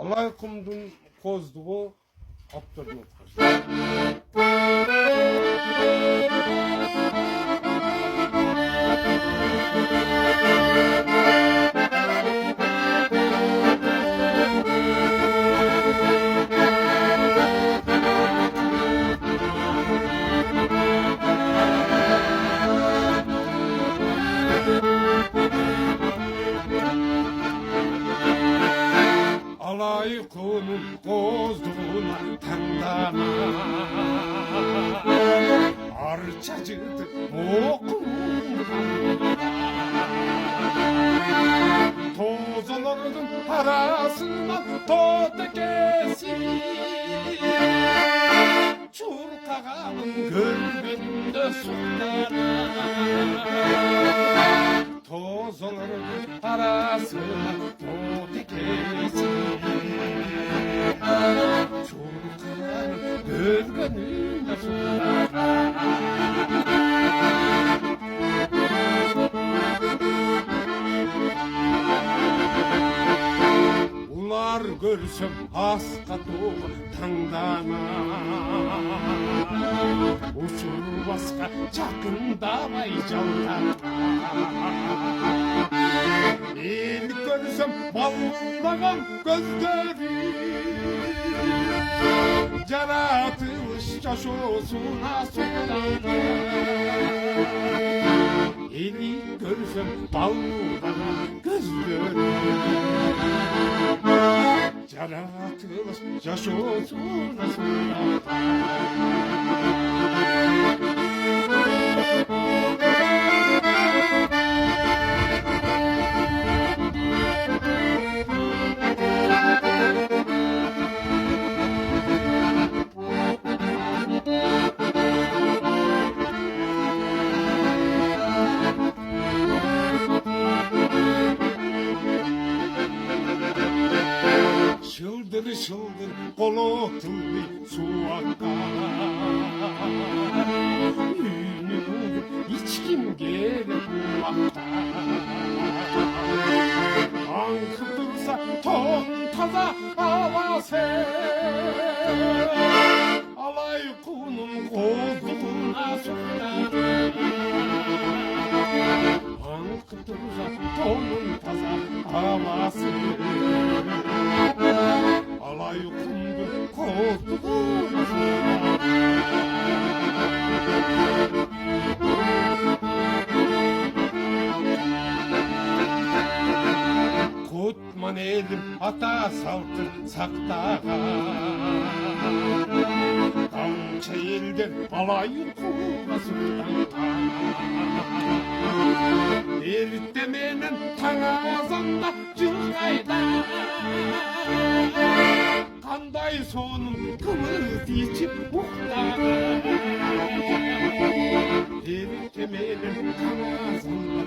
Алай құмдың қоздығы аптырдың Алай құмның қоздығына таңдана арча жырды Tozların arasından totекesi Çurkağanın gölgünde sulara Tozların arasından totекesi Çurkağanın gölgünde sulara Ular görsem asqa toğ tаңдана Uçur basqa çakındamay жалдана El görsem balmağan gözleri Yaratılış yaşosuna soğdana Eli görsem balmağan gözleri Yaratılış yaşosuna soğdana Şıldır şıldır kolu tıllı su akar Ünlü hiç kim gerek bulmakta Ankı dursa ton taza hava ser Alay kunun kozluğuna sürler Ankı dursa tonun taza hava ser Alay kunun kozluğuna sürler Kutman elim ata saltır saktağan Kamça elden alay kuğa sırttan Ertemenen taң azanda жылғайда Қандай соның қымыз içip ұқтаған Ertemenen taң azanda